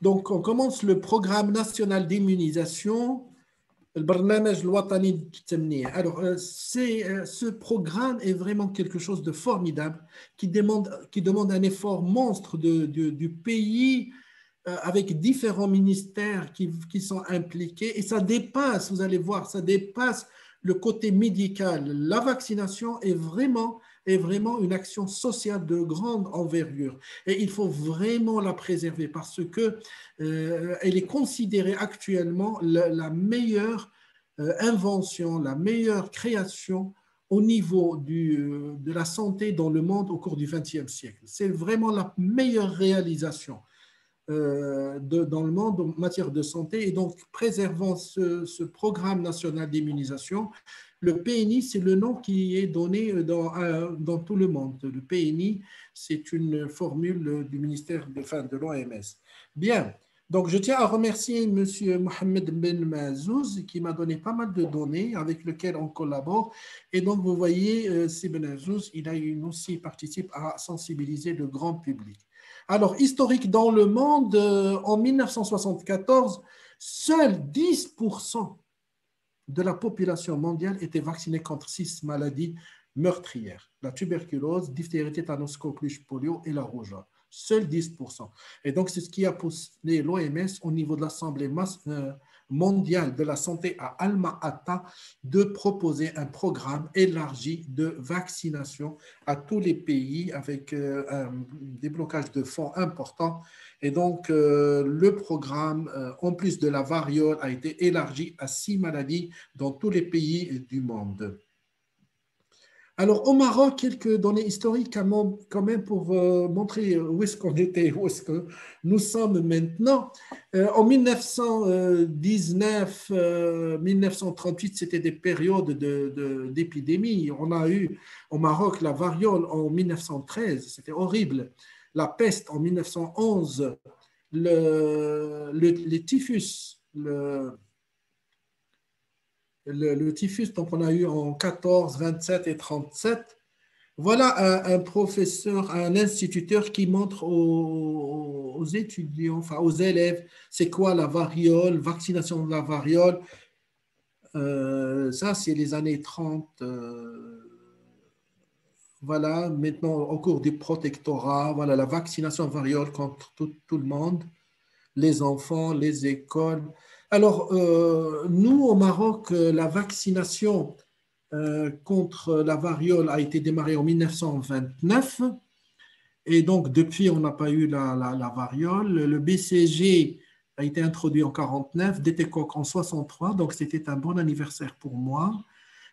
Donc, on commence le programme national d'immunisation. البرنامج الوطني للتمنية. Alors, ce programme est vraiment quelque chose de formidable qui demande un effort monstre du pays avec différents ministères qui sont impliqués et ça dépasse, vous allez voir, ça dépasse le côté médical. La vaccination est vraiment une action sociale de grande envergure et il faut vraiment la préserver parce que elle est considérée actuellement la meilleure invention, la meilleure création au niveau de la santé dans le monde au cours du XXe siècle. C'est vraiment la meilleure réalisation dans le monde en matière de santé. Et donc, préservant ce programme national d'immunisation, le PNI, c'est le nom qui est donné dans tout le monde. Le PNI, c'est une formule du ministère de l'OMS. Bien. Donc, je tiens à remercier M. Mohamed Ben Mazouz qui m'a donné pas mal de données avec lesquelles on collabore. Et donc, vous voyez, c'est Ben Mazouz, il a aussi participé à sensibiliser le grand public. Alors, historique dans le monde, en 1974, seuls 10% de la population mondiale était vaccinée contre 6 maladies meurtrières. La tuberculose, diphtérie, tétanos, coqueluche, polio et la rougeole. Seuls 10%. Et donc, c'est ce qui a poussé l'OMS au niveau de l'Assemblée mondiale de la santé à Alma-Ata de proposer un programme élargi de vaccination à tous les pays avec un déblocage de fonds important. Et donc, le programme, en plus de la variole, a été élargi à 6 maladies dans tous les pays du monde. Alors, au Maroc, quelques données historiques quand même pour montrer où est-ce qu'on était, où est-ce que nous sommes maintenant. En 1919, 1938, c'était des périodes d'épidémie. On a eu au Maroc la variole en 1913, c'était horrible. La peste en 1911, le typhus, le typhus, donc on a eu en 14, 27 et 37. Voilà un professeur, un instituteur qui montre aux étudiants, enfin aux élèves, c'est quoi la variole, vaccination de la variole. Ça, c'est les années 30. Voilà, maintenant au cours du protectorat, voilà la vaccination variole contre tout le monde, les enfants, les écoles. Alors, nous, au Maroc, la vaccination contre la variole a été démarrée en 1929. Et donc, depuis, on n'a pas eu la variole. Le BCG a été introduit en 1949, Détécoque en 1963. Donc, c'était un bon anniversaire pour moi.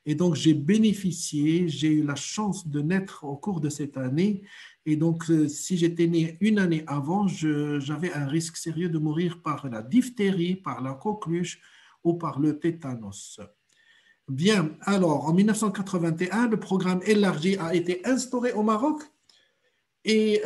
Et donc, j'ai bénéficié, j'ai eu la chance de naître au cours de cette année. Et donc, si j'étais né une année avant, j'avais un risque sérieux de mourir par la diphtérie, par la coqueluche ou par le tétanos. Bien, alors, en 1981, le programme élargi a été instauré au Maroc et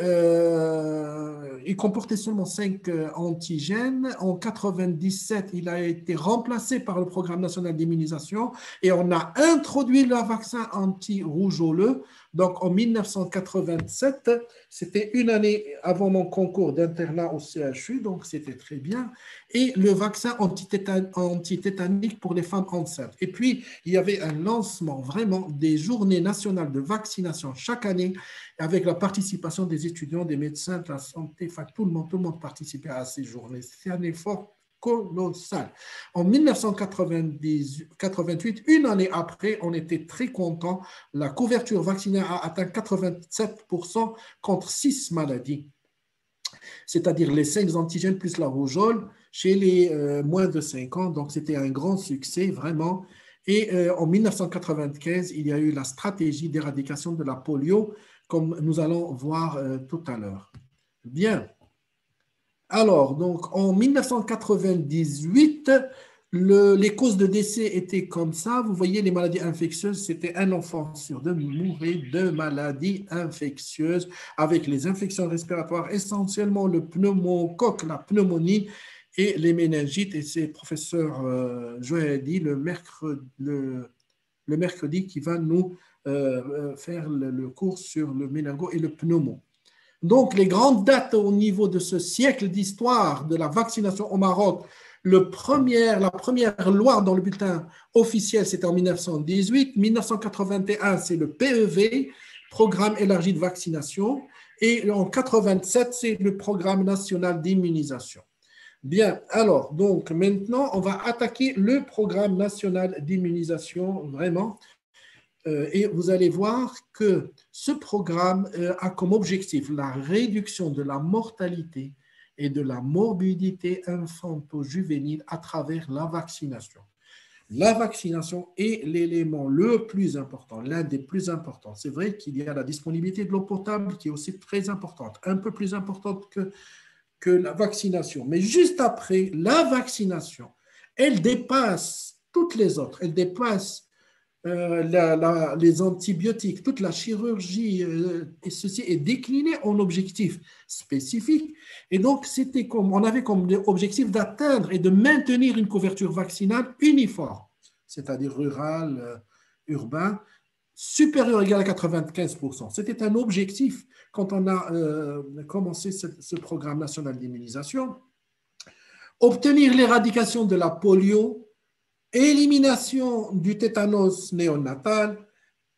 il comportait seulement 5 antigènes. En 1997, il a été remplacé par le programme national d'immunisation et on a introduit le vaccin anti-rougeoleux. Donc, en 1987, c'était une année avant mon concours d'internat au CHU, donc c'était très bien. Et le vaccin antitétanique pour les femmes enceintes. Et puis, il y avait un lancement vraiment des journées nationales de vaccination chaque année avec la participation des étudiants, des médecins, de la santé, enfin, tout le monde participait à ces journées. C'est un effort colossal. En 1988, une année après, on était très contents. La couverture vaccinale a atteint 87% contre 6 maladies, c'est-à-dire les 5 antigènes plus la rougeole chez les moins de 5 ans. Donc, c'était un grand succès, vraiment. Et en 1995, il y a eu la stratégie d'éradication de la polio, comme nous allons voir tout à l'heure. Bien. Alors, donc, en 1998, les causes de décès étaient comme ça. Vous voyez, les maladies infectieuses, c'était un enfant sur deux mourait de maladies infectieuses avec les infections respiratoires, essentiellement le pneumocoque, la pneumonie et les méningites. Et c'est professeur Joëdi le mercredi qui va nous faire le cours sur le méningo et le pneumo. Donc, les grandes dates au niveau de ce siècle d'histoire de la vaccination au Maroc, la première loi dans le bulletin officiel, c'était en 1918. 1981, c'est le PEV, Programme élargi de vaccination. Et en 87, c'est le Programme national d'immunisation. Bien, alors, donc maintenant, on va attaquer le Programme national d'immunisation, vraiment. Et vous allez voir que ce programme a comme objectif la réduction de la mortalité et de la morbidité infanto-juvénile à travers la vaccination. La vaccination est l'élément le plus important, l'un des plus importants. C'est vrai qu'il y a la disponibilité de l'eau potable qui est aussi très importante, un peu plus importante que la vaccination. Mais juste après, la vaccination, elle dépasse toutes les autres. Elle dépasse les antibiotiques, toute la chirurgie, et ceci est décliné en objectifs spécifiques. Et donc, on avait comme objectif d'atteindre et de maintenir une couverture vaccinale uniforme, c'est-à-dire rurale, urbain, supérieure ou égale à 95%. C'était un objectif quand on a commencé ce programme national d'immunisation. Obtenir l'éradication de la polio, élimination du tétanos néonatal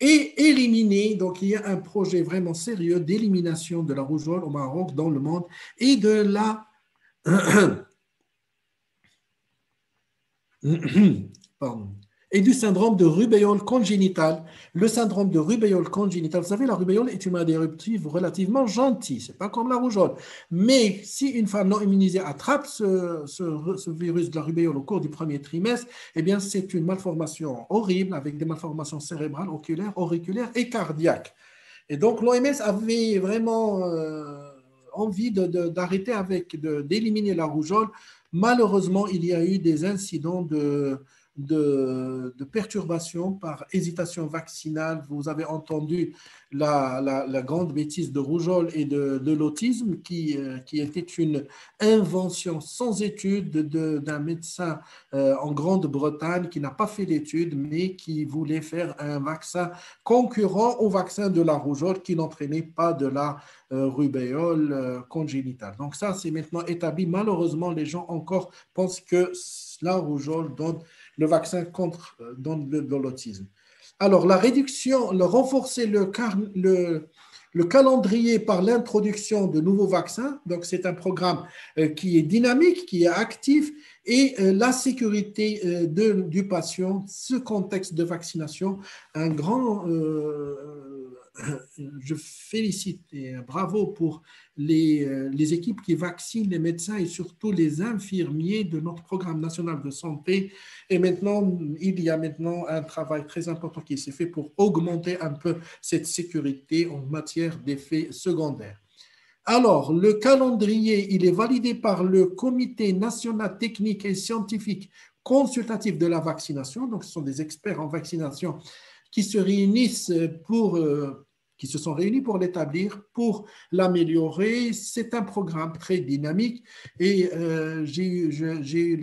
et éliminer, donc il y a un projet vraiment sérieux d'élimination de la rougeole au Maroc, dans le monde, et de la pardon, et du syndrome de rubéole congénitale. Le syndrome de rubéole congénitale, vous savez, la rubéole est une maladie éruptive relativement gentille, ce n'est pas comme la rougeole. Mais si une femme non immunisée attrape ce virus de la rubéole au cours du premier trimestre, eh bien, c'est une malformation horrible avec des malformations cérébrales, oculaires, auriculaires et cardiaques. Et donc, l'OMS avait vraiment envie d'arrêter d'éliminer la rougeole. Malheureusement, il y a eu des incidents de perturbations par hésitation vaccinale. Vous avez entendu la grande bêtise de rougeole et de l'autisme qui était une invention sans étude d'un médecin en Grande-Bretagne qui n'a pas fait l'étude, mais qui voulait faire un vaccin concurrent au vaccin de la rougeole qui n'entraînait pas de la rubéole congénitale. Donc ça, c'est maintenant établi. Malheureusement, les gens encore pensent que la rougeole donne le vaccin contre de l'autisme. Alors, la réduction, renforcer le calendrier par l'introduction de nouveaux vaccins. Donc, c'est un programme qui est dynamique, qui est actif, et la sécurité du patient, ce contexte de vaccination, un grand... je félicite et bravo pour les équipes qui vaccinent les médecins et surtout les infirmiers de notre programme national de santé. Et maintenant, il y a maintenant un travail très important qui s'est fait pour augmenter un peu cette sécurité en matière d'effets secondaires. Alors, le calendrier, il est validé par le Comité national technique et scientifique consultatif de la vaccination. Donc, ce sont des experts en vaccination qui se sont réunis pour l'établir, pour l'améliorer. C'est un programme très dynamique et j'ai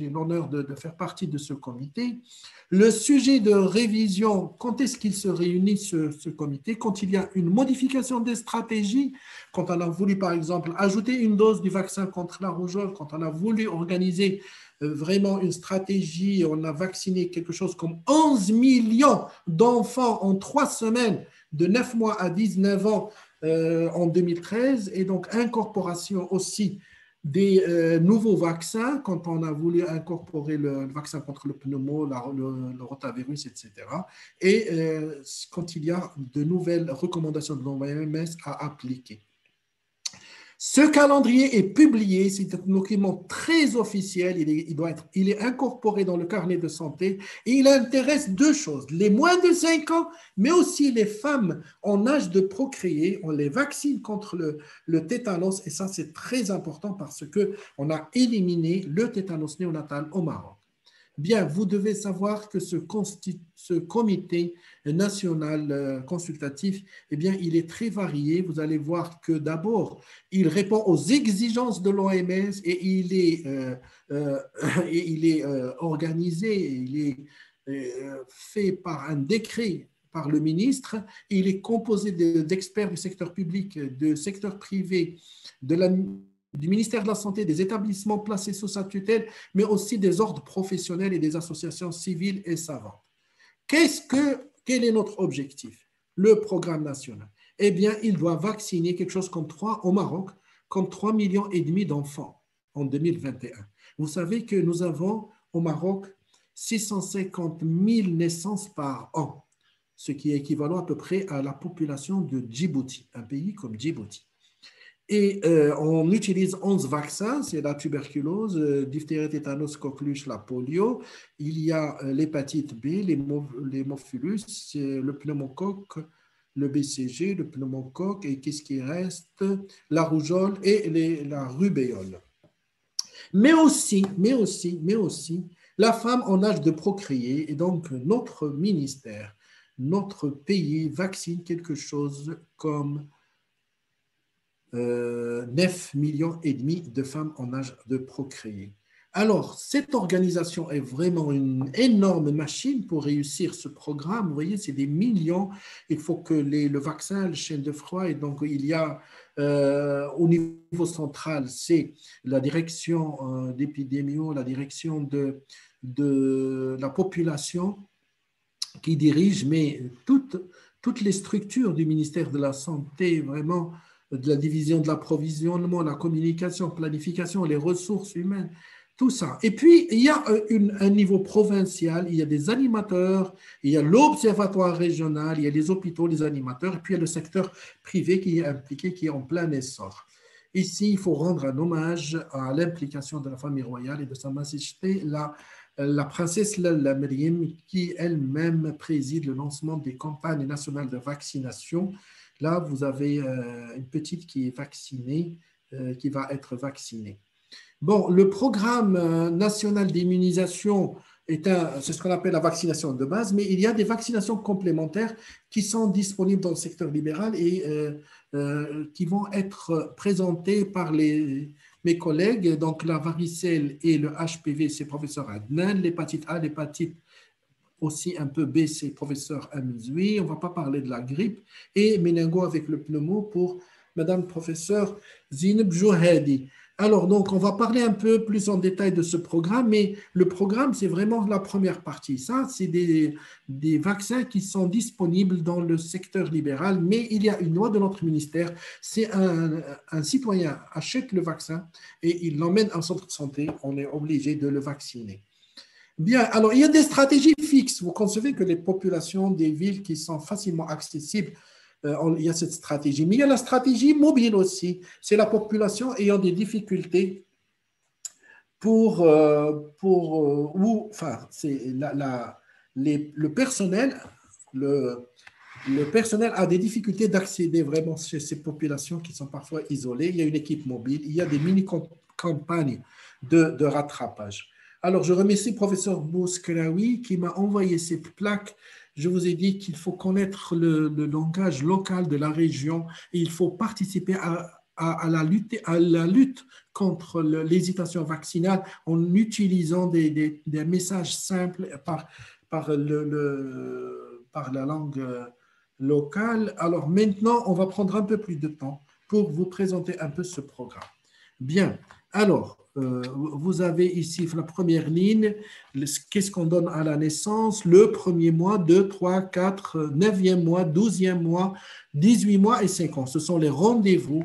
l'honneur de faire partie de ce comité. Le sujet de révision, quand est-ce qu'il se réunit ce comité? Quand il y a une modification des stratégies, quand on a voulu par exemple ajouter une dose du vaccin contre la rougeole, quand on a voulu organiser vraiment une stratégie, on a vacciné quelque chose comme 11 millions d'enfants en 3 semaines, de 9 mois à 19 ans en 2013, et donc incorporation aussi des nouveaux vaccins, quand on a voulu incorporer le vaccin contre le pneumo, le rotavirus, etc. Et quand il y a de nouvelles recommandations de l'OMS à appliquer. Ce calendrier est publié, c'est un document très officiel, il est incorporé dans le carnet de santé et il intéresse 2 choses, les moins de 5 ans, mais aussi les femmes en âge de procréer, on les vaccine contre le tétanos et ça c'est très important parce qu'on a éliminé le tétanos néonatal au Maroc. Bien, vous devez savoir que ce comité national consultatif, eh bien, il est très varié. Vous allez voir que d'abord, il répond aux exigences de l'OMS et il est organisé, il est fait par un décret par le ministre. Il est composé d'experts du secteur public, du secteur privé, du ministère de la Santé, des établissements placés sous sa tutelle, mais aussi des ordres professionnels et des associations civiles et savantes. Quel est notre objectif? Le programme national. Eh bien, il doit vacciner quelque chose comme au Maroc, comme 3,5 millions d'enfants en 2021. Vous savez que nous avons au Maroc 650 000 naissances par an, ce qui est équivalent à peu près à la population de Djibouti, un pays comme Djibouti. Et on utilise 11 vaccins, c'est la tuberculose, diphtérie, tétanos, coqueluche, la polio. Il y a l'hépatite B, l'hémophilus, le pneumocoque, le BCG, le pneumocoque, et qu'est-ce qui reste? La rougeole et la rubéole. Mais aussi, la femme en âge de procréer, et donc notre ministère, notre pays vaccine quelque chose comme 9,5 millions de femmes en âge de procréer. Alors, cette organisation est vraiment une énorme machine pour réussir ce programme. Vous voyez, c'est des millions. Il faut que le vaccin, le chaîne de froid, et donc il y a au niveau central, c'est la direction d'épidémie, la direction de la population qui dirige, mais toutes les structures du ministère de la Santé, vraiment, de la division de l'approvisionnement, la communication, planification, les ressources humaines, tout ça. Et puis, il y a un niveau provincial, il y a des animateurs, il y a l'observatoire régional, il y a les hôpitaux, les animateurs, et puis il y a le secteur privé qui est impliqué, qui est en plein essor. Ici, il faut rendre un hommage à l'implication de la famille royale et de Sa Majesté, la princesse Lalla Meriem, qui elle-même préside le lancement des campagnes nationales de vaccination. Là, vous avez une petite qui est vaccinée, qui va être vaccinée. Bon, le programme national d'immunisation c'est ce qu'on appelle la vaccination de base, mais il y a des vaccinations complémentaires qui sont disponibles dans le secteur libéral et qui vont être présentées par mes collègues. Donc, la varicelle et le HPV, c'est professeur Adnan, l'hépatite A, l'hépatite aussi un peu B, c'est professeur Amzoui. On ne va pas parler de la grippe. Et méningo avec le pneumo pour madame professeur Zineb Jouhadi. Alors, donc, on va parler un peu plus en détail de ce programme, mais le programme, c'est vraiment la première partie. Ça, c'est des vaccins qui sont disponibles dans le secteur libéral, mais il y a une loi de notre ministère. C'est un citoyen achète le vaccin et il l'emmène en centre de santé. On est obligé de le vacciner. Bien, alors il y a des stratégies fixes. Vous concevez que les populations des villes qui sont facilement accessibles, il y a cette stratégie. Mais il y a la stratégie mobile aussi. C'est la population ayant des difficultés c'est le personnel. Le personnel a des difficultés d'accéder vraiment chez ces populations qui sont parfois isolées. Il y a une équipe mobile. Il y a des mini-campagnes de rattrapage. Alors, je remercie le professeur Bouskraoui qui m'a envoyé cette plaque. Je vous ai dit qu'il faut connaître le langage local de la région et il faut participer à la lutte contre l'hésitation vaccinale en utilisant des messages simples par la langue locale. Alors maintenant, on va prendre un peu plus de temps pour vous présenter un peu ce programme. Bien, alors, vous avez ici la première ligne, qu'est-ce qu'on donne à la naissance, le premier mois, 2, 3, 4, 9e mois, 12e mois, 18 mois et 5 ans. Ce sont les rendez-vous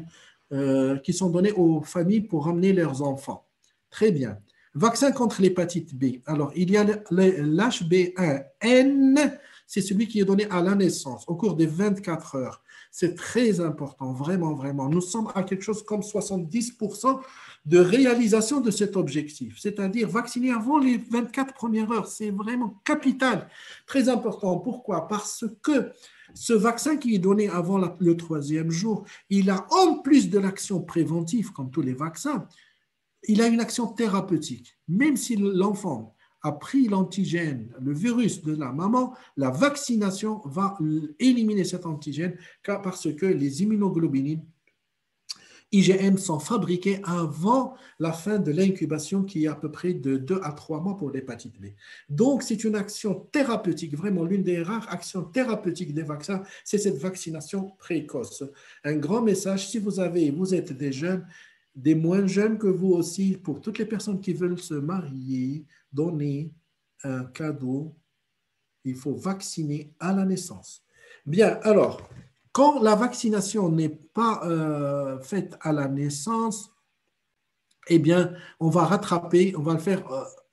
qui sont donnés aux familles pour ramener leurs enfants. Très bien. Vaccin contre l'hépatite B. Alors, il y a l'HB1N, c'est celui qui est donné à la naissance au cours des 24 heures. C'est très important, vraiment, vraiment. Nous sommes à quelque chose comme 70% de réalisation de cet objectif, c'est-à-dire vacciner avant les 24 premières heures. C'est vraiment capital, très important. Pourquoi? Parce que ce vaccin qui est donné avant le 3e jour, il a en plus de l'action préventive, comme tous les vaccins, il a une action thérapeutique. Même si l'enfant a pris l'antigène, le virus de la maman, la vaccination va éliminer cet antigène parce que les immunoglobulines IgM sont fabriqués avant la fin de l'incubation qui est à peu près de 2 à 3 mois pour l'hépatite B. Donc, c'est une action thérapeutique, vraiment l'une des rares actions thérapeutiques des vaccins, c'est cette vaccination précoce. Un grand message, si vous êtes des jeunes, des moins jeunes que vous aussi, pour toutes les personnes qui veulent se marier, donner un cadeau, il faut vacciner à la naissance. Bien, alors, quand la vaccination n'est pas faite à la naissance, eh bien, on va le faire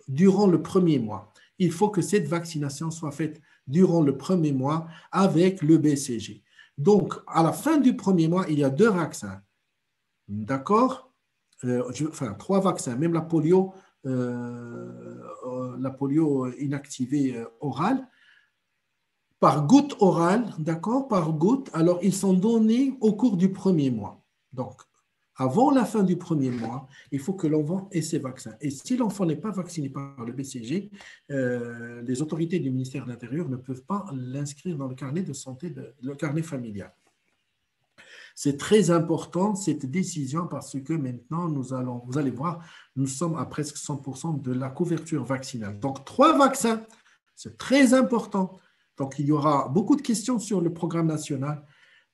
durant le premier mois. Il faut que cette vaccination soit faite durant le premier mois avec le BCG. Donc, à la fin du premier mois, il y a 2 vaccins. D'accord? Enfin, 3 vaccins, même la polio inactivée orale. Par goutte orale, d'accord, par goutte, alors ils sont donnés au cours du premier mois. Donc, avant la fin du premier mois, il faut que l'enfant ait ses vaccins. Et si l'enfant n'est pas vacciné par le BCG, les autorités du ministère de l'Intérieur ne peuvent pas l'inscrire dans le carnet de santé, le carnet familial. C'est très important cette décision parce que maintenant, vous allez voir, nous sommes à presque 100% de la couverture vaccinale. Donc, 3 vaccins, c'est très important. Donc, il y aura beaucoup de questions sur le programme national.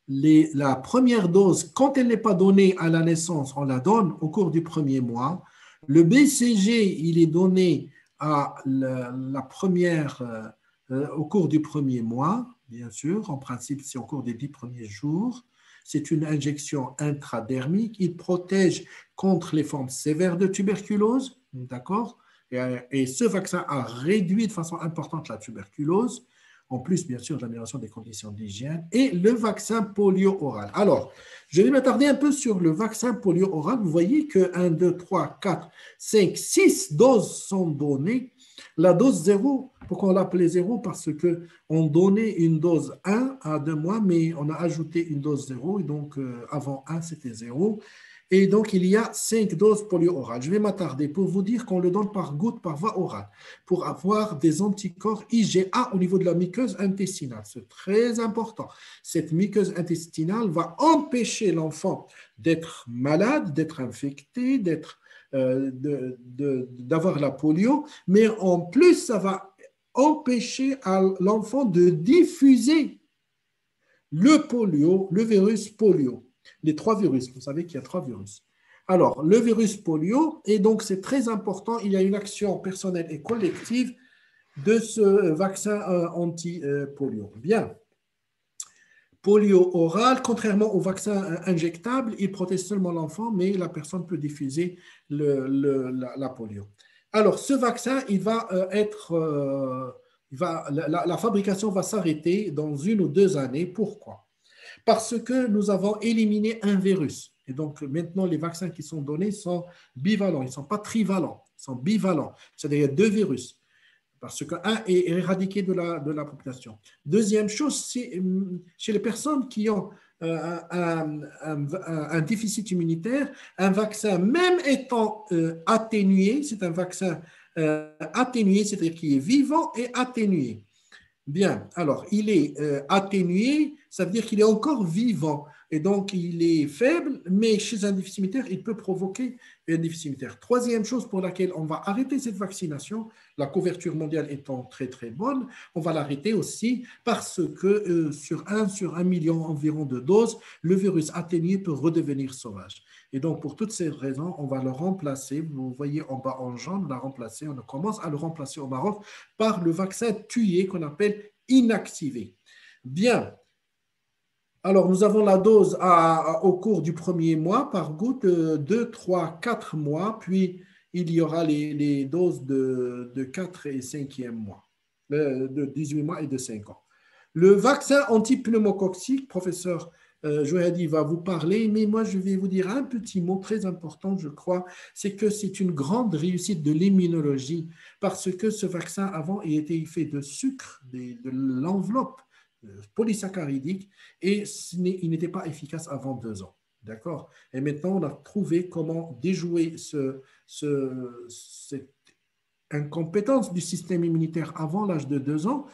La première dose, quand elle n'est pas donnée à la naissance, on la donne au cours du premier mois. Le BCG, il est donné à la première, au cours du premier mois, bien sûr. En principe, c'est au cours des 10 premiers jours. C'est une injection intradermique. Il protège contre les formes sévères de tuberculose, d'accord? Et ce vaccin a réduit de façon importante la tuberculose, en plus, bien sûr, de l'amélioration des conditions d'hygiène, et le vaccin polio oral. Alors, je vais m'attarder un peu sur le vaccin polio oral. Vous voyez que 1, 2, 3, 4, 5, 6 doses sont données. La dose 0, pourquoi on l'appelait 0? Parce qu'on donnait une dose 1 à 2 mois, mais on a ajouté une dose 0, et donc avant 1, c'était 0. Et donc, il y a 5 doses polio orales. Je vais m'attarder pour vous dire qu'on le donne par goutte, par voie orale, pour avoir des anticorps IgA au niveau de la muqueuse intestinale. C'est très important. Cette muqueuse intestinale va empêcher l'enfant d'être malade, d'être infecté, d'avoir la polio, mais en plus, ça va empêcher à l'enfant de diffuser le polio, le virus polio. Les 3 virus, vous savez qu'il y a 3 virus. Alors, le virus polio, et donc c'est très important, il y a une action personnelle et collective de ce vaccin anti-polio. Bien. Polio oral, contrairement au vaccin injectable, il protège seulement l'enfant, mais la personne peut diffuser la polio. Alors, ce vaccin, il va la fabrication va s'arrêter dans 1 ou 2 années. Pourquoi? Parce que nous avons éliminé un virus. Et donc, maintenant, les vaccins qui sont donnés sont bivalents. Ils ne sont pas trivalents, ils sont bivalents. C'est-à-dire qu'il y a 2 virus. Parce qu'un est éradiqué de la population. Deuxième chose, c'est chez les personnes qui ont un déficit immunitaire, un vaccin, même étant atténué, c'est un vaccin atténué, c'est-à-dire qui est vivant et atténué. Bien, alors, il est atténué, ça veut dire qu'il est encore vivant. Et donc, il est faible, mais chez un déficit immunitaire, il peut provoquer un déficit immunitaire. Troisième chose pour laquelle on va arrêter cette vaccination, la couverture mondiale étant très, très bonne, on va l'arrêter aussi parce que sur 1 million environ de doses, le virus atténué peut redevenir sauvage. Et donc, pour toutes ces raisons, on va le remplacer. Vous voyez en bas en jaune, on commence à le remplacer au Maroc par le vaccin tué qu'on appelle inactivé. Bien. Alors, nous avons la dose au cours du premier mois par goutte, 2, 3, 4 mois, puis il y aura les doses de 4 et 5e mois, de 18 mois et de 5 ans. Le vaccin antipneumococcique, professeur Johadi va vous parler, mais moi je vais vous dire un petit mot très important, je crois, c'est que c'est une grande réussite de l'immunologie parce que ce vaccin avant il était fait de sucre, de l'enveloppe polysaccharidique et il n'était pas efficace avant 2 ans. D'accord? Et maintenant, on a trouvé comment déjouer cette incompétence du système immunitaire avant l'âge de 2 ans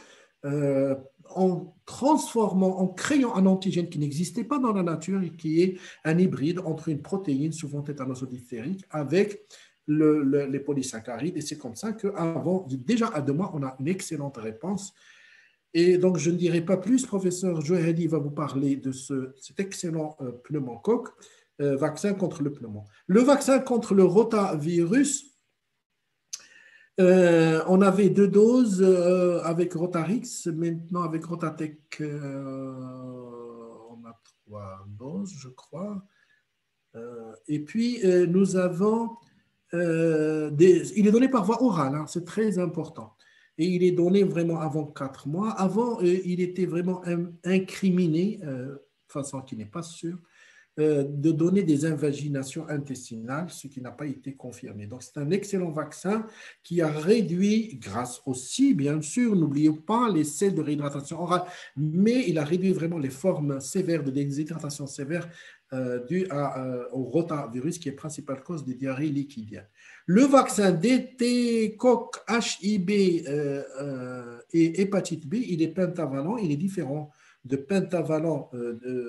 en transformant, en créant un antigène qui n'existait pas dans la nature et qui est un hybride entre une protéine, souvent tétanosodiphthérique, avec les polysaccharides. Et c'est comme ça qu'avant, déjà à 2 mois, on a une excellente réponse. Et donc, je ne dirai pas plus. Professeur Jouhedi va vous parler de cet excellent pneumocoque, vaccin contre le pneumon. Le vaccin contre le rotavirus, on avait 2 doses avec Rotarix. Maintenant, avec Rotatec, on a 3 doses, je crois. Et puis, nous avons... il est donné par voie orale, hein, c'est très important. Et il est donné vraiment avant 4 mois. Avant, il était vraiment incriminé, de façon qui n'est pas sûre, de donner des invaginations intestinales, ce qui n'a pas été confirmé. Donc, c'est un excellent vaccin qui a réduit, grâce aussi, bien sûr, n'oubliez pas les sels de réhydratation orale, mais il a réduit vraiment les formes sévères de déshydratation sévère dues au rotavirus, qui est principale cause des diarrhées liquidiennes. Le vaccin DT, coq, HIB et hépatite B, il est pentavalent, il est différent de pentavalent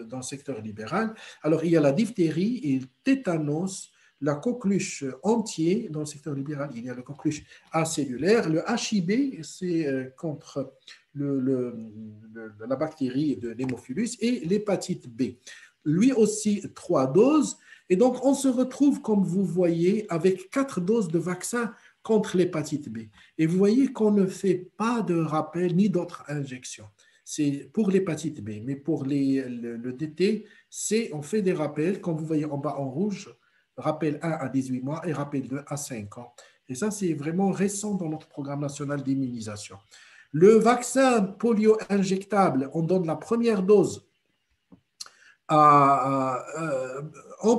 dans le secteur libéral. Alors, il y a la diphtérie et le tétanos, la coqueluche entier. Dans le secteur libéral, il y a le coqueluche acellulaire. Le HIB, c'est contre la bactérie de l'hémophilus, et l'hépatite B. Lui aussi, 3 doses. Et donc, on se retrouve, comme vous voyez, avec 4 doses de vaccin contre l'hépatite B. Et vous voyez qu'on ne fait pas de rappel ni d'autres injections. C'est pour l'hépatite B, mais pour le DT, on fait des rappels, comme vous voyez en bas en rouge, rappel 1 à 18 mois et rappel 2 à 5 ans. Et ça, c'est vraiment récent dans notre programme national d'immunisation. Le vaccin polio injectable, on donne la première dose en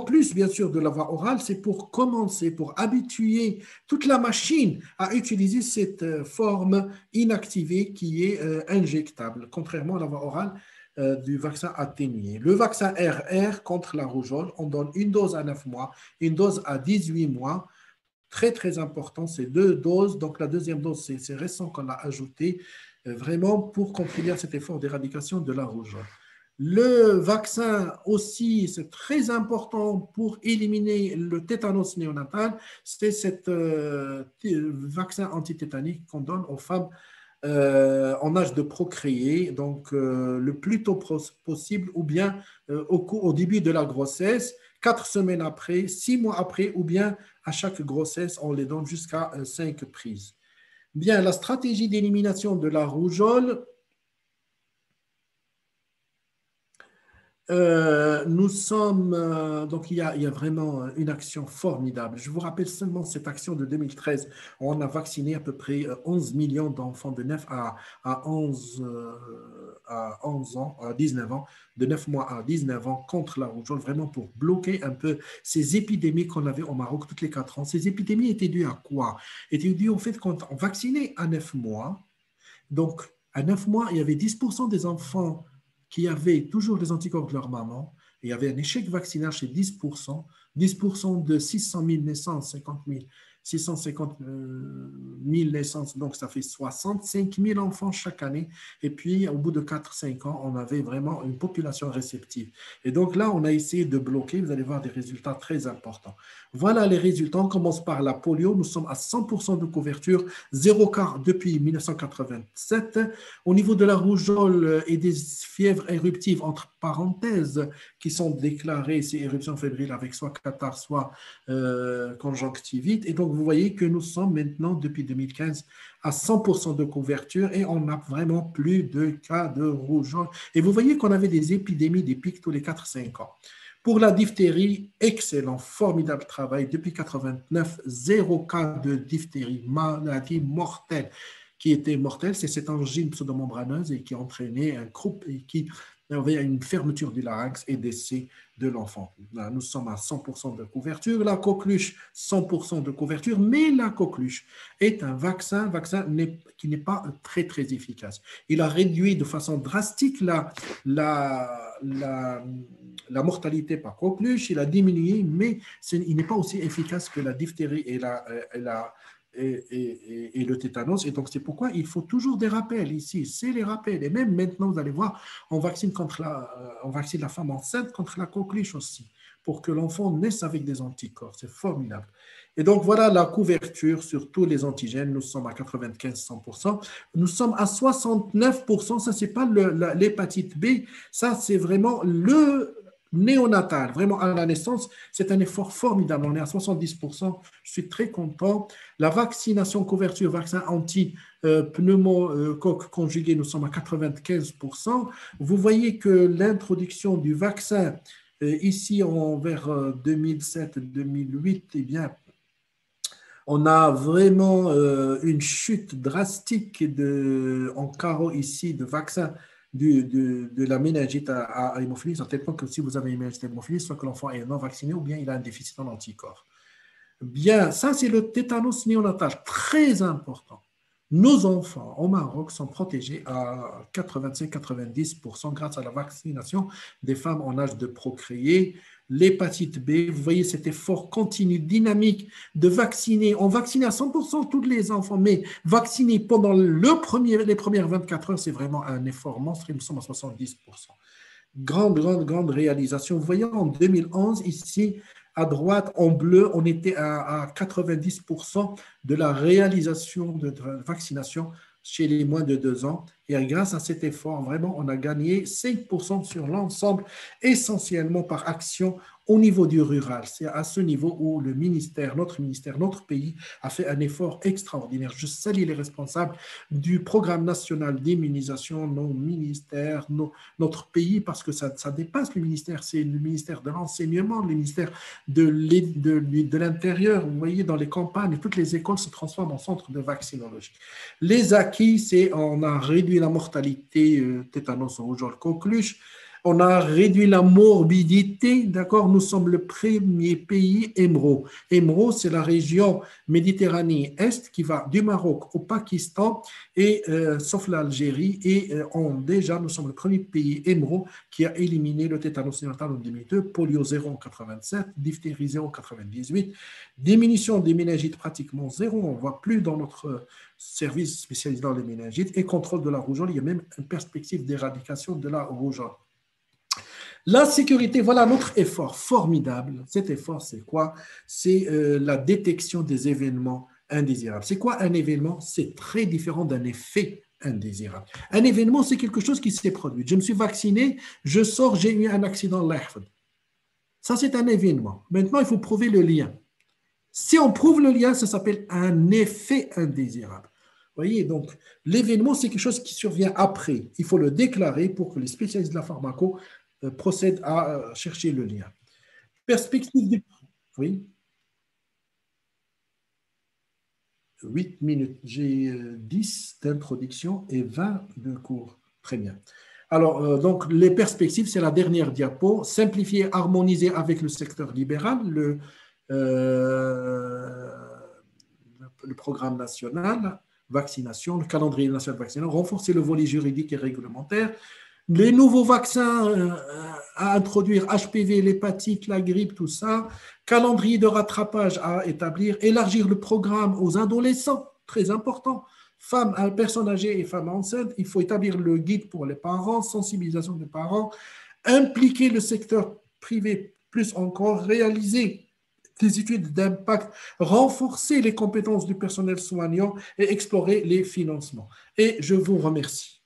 plus, bien sûr, de la voie orale, c'est pour commencer, pour habituer toute la machine à utiliser cette forme inactivée qui est injectable, contrairement à la voie orale du vaccin atténué. Le vaccin RR contre la rougeole, on donne une dose à 9 mois, une dose à 18 mois. Très, très important, c'est 2 doses. Donc, la deuxième dose, c'est récent qu'on l'a ajouté, vraiment pour contribuer à cet effort d'éradication de la rougeole. Le vaccin aussi, c'est très important pour éliminer le tétanos néonatal. C'est ce vaccin antitétanique qu'on donne aux femmes en âge de procréer, donc le plus tôt possible, ou bien au début de la grossesse, 4 semaines après, 6 mois après, ou bien à chaque grossesse, on les donne jusqu'à 5 prises. Bien, la stratégie d'élimination de la rougeole. Nous sommes, donc il y a vraiment une action formidable. Je vous rappelle seulement cette action de 2013. On a vacciné à peu près 11 millions d'enfants de 9 à 11 ans, à 19 ans, de 9 mois à 19 ans contre la rougeole, vraiment pour bloquer un peu ces épidémies qu'on avait au Maroc toutes les 4 ans. Ces épidémies étaient dues à quoi? Étaient dues au fait qu'on vaccinait à 9 mois. Donc, à 9 mois, il y avait 10% des enfants qui avaient toujours les anticorps de leur maman. Et il y avait un échec vaccinal chez 10%. 10% de 600 000 naissances, 650 000 naissances, donc ça fait 65 000 enfants chaque année. Et puis, au bout de 4-5 ans, on avait vraiment une population réceptive. Et donc là, on a essayé de bloquer. Vous allez voir des résultats très importants. Voilà les résultats. On commence par la polio. Nous sommes à 100% de couverture, 0 cas depuis 1987. Au niveau de la rougeole et des fièvres éruptives, entre parenthèses, qui sont déclarées, ces éruptions fébriles avec soit catarrhe, soit conjonctivite. Et donc, vous voyez que nous sommes maintenant, depuis 2015, à 100% de couverture et on n'a vraiment plus de cas de rougeole. Et vous voyez qu'on avait des épidémies, des pics tous les 4-5 ans. Pour la diphtérie, excellent, formidable travail. Depuis 1989, 0 cas de diphtérie, maladie mortelle qui était mortelle. C'est cette angine pseudomembraneuse et qui entraînait un groupe et qui avait une fermeture du larynx et décès de l'enfant. Là, nous sommes à 100% de couverture. La coqueluche, 100% de couverture, mais la coqueluche est un vaccin qui n'est pas très, très efficace. Il a réduit de façon drastique la mortalité par coqueluche, il a diminué, mais il n'est pas aussi efficace que la diphtérie et et le tétanos. Et donc, c'est pourquoi il faut toujours des rappels ici. C'est les rappels. Et même maintenant, vous allez voir, on vaccine la femme enceinte contre la coqueluche aussi, pour que l'enfant naisse avec des anticorps. C'est formidable. Et donc, voilà la couverture sur tous les antigènes. Nous sommes à 95-100%. Nous sommes à 69%. Ça, ce n'est pas l'hépatite B. Ça, c'est vraiment le néonatal, vraiment à la naissance. C'est un effort formidable. On est à 70%. Je suis très content. La vaccination, couverture, vaccin anti-pneumocoque conjugué, nous sommes à 95%. Vous voyez que l'introduction du vaccin ici vers 2007-2008, eh bien, on a vraiment une chute drastique en carreau ici de vaccins de la méningite à hémophilie, à tel point que si vous avez une méningite à hémophilie, soit que l'enfant est non vacciné ou bien il a un déficit en anticorps. Bien, ça c'est le tétanos néonatal, très important. Nos enfants au Maroc sont protégés à 85-90% grâce à la vaccination des femmes en âge de procréer. L'hépatite B, vous voyez cet effort continu, dynamique de vacciner. On vaccine à 100% tous les enfants, mais vacciner pendant les premières 24 heures, c'est vraiment un effort monstre. Nous sommes à 70%. Grande réalisation. Vous voyez, en 2011, ici, à droite, en bleu, on était à 90% de la réalisation de vaccination chez les moins de 2 ans. Et grâce à cet effort, vraiment, on a gagné 5% sur l'ensemble, essentiellement par action au niveau du rural. C'est à ce niveau où notre ministère, notre pays a fait un effort extraordinaire. Je salue les responsables du programme national d'immunisation, nos ministères, notre pays, parce que ça dépasse le ministère. C'est le ministère de l'enseignement, le ministère de l'Intérieur. Vous voyez, dans les campagnes, toutes les écoles se transforment en centres de vaccinologie. Les acquis, c'est on a réduit la mortalité tétanos rougeole coqueluche. On a réduit la morbidité, d'accord? Nous sommes le premier pays émeraude. Émeraude, c'est la région Méditerranée Est qui va du Maroc au Pakistan, et sauf l'Algérie. Et déjà, nous sommes le premier pays émeraude qui a éliminé le tétanos néonatal en 2002, polio 0 en 87, diphtérie 0 en 98, diminution des méningites pratiquement 0. On ne voit plus dans notre service spécialisé dans les méningites, et contrôle de la rougeole. Il y a même une perspective d'éradication de la rougeole. La sécurité, voilà notre effort formidable. Cet effort, c'est quoi? C'est la détection des événements indésirables. C'est quoi un événement? C'est très différent d'un effet indésirable. Un événement, c'est quelque chose qui s'est produit. Je me suis vacciné, je sors, j'ai eu un accident. Ça, c'est un événement. Maintenant, il faut prouver le lien. Si on prouve le lien, ça s'appelle un effet indésirable. Vous voyez, donc l'événement, c'est quelque chose qui survient après. Il faut le déclarer pour que les spécialistes de la pharmaco procèdent à chercher le lien. Perspective du... Oui. 8 minutes. J'ai 10 d'introduction et 20 de cours. Très bien. Alors, donc, les perspectives, c'est la dernière diapo. Simplifier, harmoniser avec le secteur libéral, le programme national, vaccination, le calendrier national de vaccination, renforcer le volet juridique et réglementaire, les nouveaux vaccins à introduire, HPV, l'hépatite, la grippe, tout ça, calendrier de rattrapage à établir, élargir le programme aux adolescents, très important, femmes, personnes âgées et femmes enceintes, il faut établir le guide pour les parents, sensibilisation des parents, impliquer le secteur privé plus encore, réaliser des études d'impact, renforcer les compétences du personnel soignant et explorer les financements. Et je vous remercie.